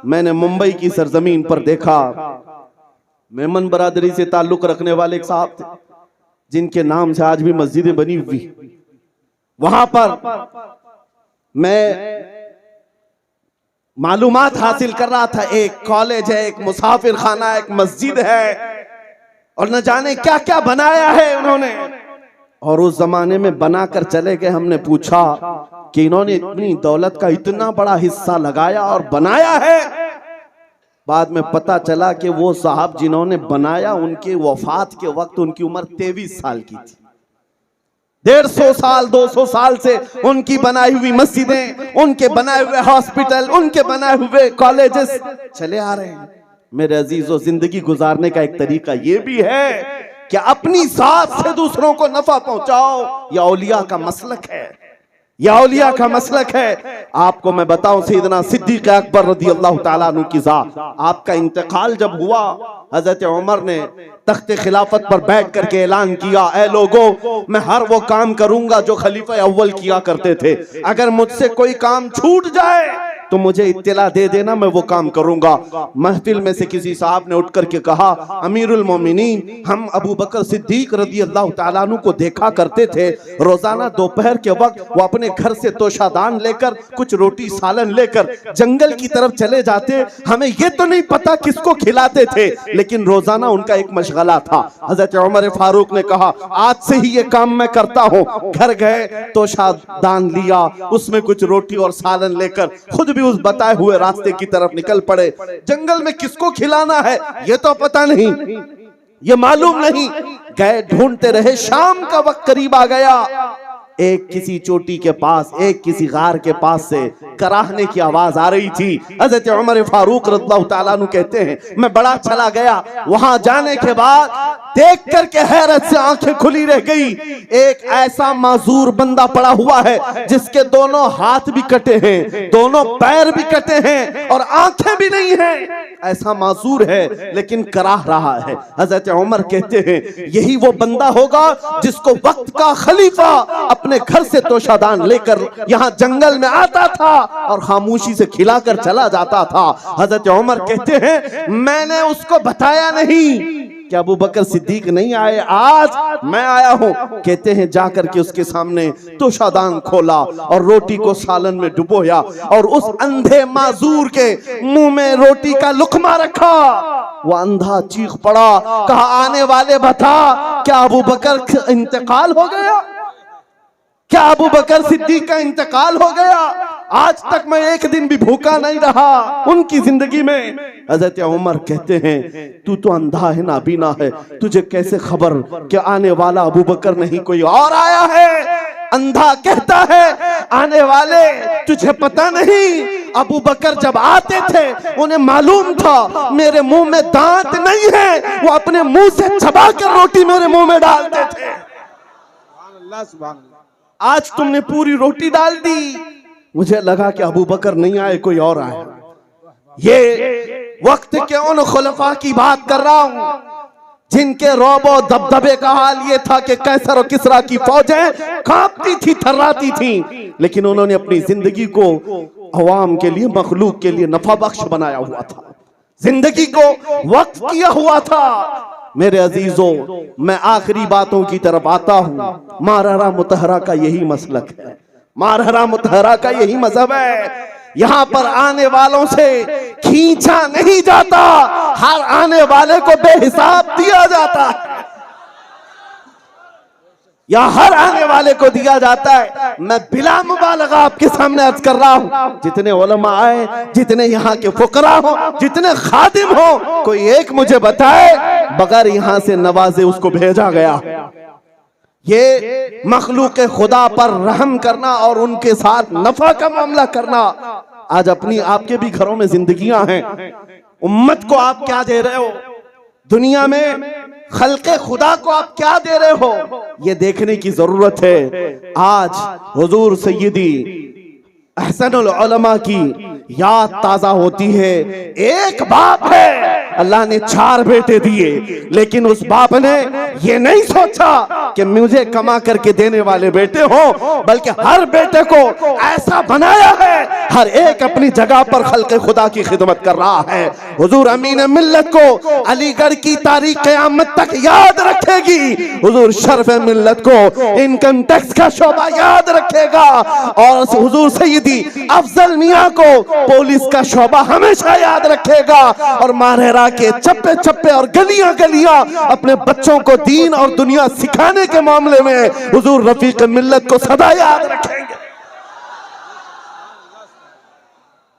मैंने मुंबई की सरजमीन पर देखा, मेमन बरादरी से ताल्लुक रखने वाले एक साहब थे जिनके नाम से आज भी मस्जिदें बनी हुई। वहां पर मैं मालूमात हासिल कर रहा था, एक कॉलेज है, एक मुसाफिर खाना, एक मस्जिद है, और न जाने क्या क्या बनाया है उन्होंने। और उस जमाने में बनाकर चले गए। हमने पूछा कि इन्होंने इतनी दौलत का इतना बड़ा हिस्सा लगाया और बनाया है। बाद में पता चला कि वो साहब जिन्होंने बनाया, उनके वफात के वक्त उनकी उम्र 23 साल की थी। 150 साल 200 साल से उनकी बनाई हुई मस्जिदें, उनके बनाए हुए हॉस्पिटल, उनके बनाए हुए कॉलेजेस चले आ रहे हैं। मेरे अजीजों, जिंदगी गुजारने का एक तरीका ये भी है कि अपनी साथ से दूसरों को नफा पहुंचाओ। यह औलिया का मसलक है, यह औलिया का मसलक है। आपको मैं बताऊं, सैयदना सिद्दीक अकबर रज़ी अल्लाह ताला अन्हु की ज़ात, आपका इंतकाल जब हुआ, हजरत उमर ने तख्ते खिलाफत पर बैठ करके ऐलान किया, ऐ लोगों, मैं हर वो काम करूंगा जो खलीफा अव्वल किया करते थे। अगर मुझसे कोई काम छूट जाए तो मुझे इत्तला दे देना, मैं वो काम करूंगा। महफिल में से किसी साहब ने उठ करके कहा, अमीरुल मोमिनीन, हम अबू बकर सिद्दीक रज़ी अल्लाह ताला अन्हु को देखा करते थे, रोजाना दोपहर के वक्त वो अपने घर से तोशादान लेकर, कुछ रोटी सालन लेकर जंगल की तरफ चले जाते। हमें ये तो नहीं पता किसको खिलाते थे, लेकिन रोजाना उनका एक मशगला था। हजरत उमर फारूक ने कहा, आज से ही ये काम मैं करता हूँ। घर गए, तोशादान लिया, उसमें कुछ रोटी और सालन लेकर खुद भी उस बताए हुए रास्ते की तरफ निकल पड़े। जंगल में किसको खिलाना है ये तो पता नहीं, ये मालूम नहीं। गए, ढूंढते रहे। शाम का वक्त करीब आ गया। एक किसी चोटी के पास, एक किसी गार के पास से कराहने की आवाज आ रही थी। हजरत उमर फारूक रज़ियल्लाहु ताला अन्हु कहते हैं, मैं बड़ा चला गया। वहां जाने के बाद देख करके हैरत से आंखें खुली रह गई। एक ऐसा माजूर बंदा पड़ा हुआ है जिसके दोनों हाथ भी कटे हैं, दोनों पैर भी कटे हैं और आंखें भी नहीं हैं। ऐसा माजूर है लेकिन कराह रहा है। हजरत उमर कहते हैं, यही वो बंदा होगा जिसको वक्त का खलीफा अपने घर से तोशादान लेकर यहाँ जंगल में आता था और खामोशी से खिलाकर चला जाता था। हजरत उमर कहते हैं, मैंने उसको बताया नहीं कि अबू बकर सिद्दीक नहीं आए, आज मैं आया हूं। कहते हैं, जाकर के उसके सामने तोशादान खोला और रोटी को सालन में डुबोया और उस अंधे माजूर के मुंह में रोटी का लुकमा रखा। वो अंधा चीख पड़ा, कहा, आने वाले बता, क्या अबू बकर इंतकाल हो गया? क्या अबू बकर सिद्दीक का इंतकाल हो गया? आज तक मैं एक दिन भी भूखा नहीं रहा उनकी जिंदगी में। हजरत उमर कहते हैं, तू तो अंधा है, नाबीना है, तुझे कैसे खबर कि आने वाला अबू बकर नहीं कोई और आया है? अंधा कहता है, आने वाले तुझे पता नहीं, अबू बकर जब आते थे उन्हें मालूम था मेरे मुंह में दांत नहीं है, वो अपने मुंह से चबा कर रोटी मेरे मुंह में डालते थे। आज तुमने पूरी रोटी डाल दी, मुझे लगा कि अबू बकर नहीं आए, कोई और आए। ये वक्त के उन खुलफा की बात कर रहा हूं जिनके रौबो दबदबे का हाल ये था कि कैसर और किसरा की फौजें कांपती थी, थर्राती थी, लेकिन उन्होंने अपनी जिंदगी को अवाम के लिए, मखलूक के लिए नफा बख्श बनाया हुआ था, जिंदगी को वक्त किया हुआ था। मेरे अजीजों, मैं आखिरी बातों की तरफ आता हूं। मारहरा मुतहरा का यही मसलक है, मारहरा मुतहरा का यही मजहब है। यहाँ पर आने वालों से खींचा नहीं जाता, हर आने वाले को बेहिसाब दिया जाता है, या हर आने वाले को दिया जाता है। मैं बिला मुबालगा आपके सामने अर्ज कर रहा हूं, जितने उलमा आए, जितने यहाँ के फुकरा हो, जितने खादिम हो, कोई एक मुझे बताए बगैर यहाँ से नवाजे उसको भेजा गया। ये मखलूक खुदा पर रहम करना और उनके साथ नफा का मामला करना, आज अपनी आपके भी घरों में जिंदगियां हैं। उम्मत को आप क्या दे रहे हो? दुनिया में खल्के खुदा को आप क्या दे रहे हो? ये देखने की जरूरत है। आज हुजूर सैयदी अहसनुल उलमा की याद ताजा होती है। एक बाप है, अल्लाह ने 4 बेटे दिए, लेकिन उस बाप ने ये नहीं सोचा कि मुझे कमा करके देने वाले बेटे हो, बल्कि हर बेटे को ऐसा बनाया है, हर एक अपनी जगह पर खल्क़े खुदा की खिदमत कर रहा है। हुजूर अमीन मिल्लत को अलीगढ़ की तारीख क़यामत तक याद रखेगी। हुजूर शर्फ मिल्लत को इनकम टैक्स का शोबा याद रखेगा और हुजूर सैयदी अफजल मियां को पुलिस का शोबा हमेशा याद रखेगा। और मारहेरा के चप्पे चप्पे और गलियां गलियां अपने बच्चों को दीन और दुनिया सिखाने के मामले में हुजूर रफीक मिल्लत को सदा याद रखेंगे।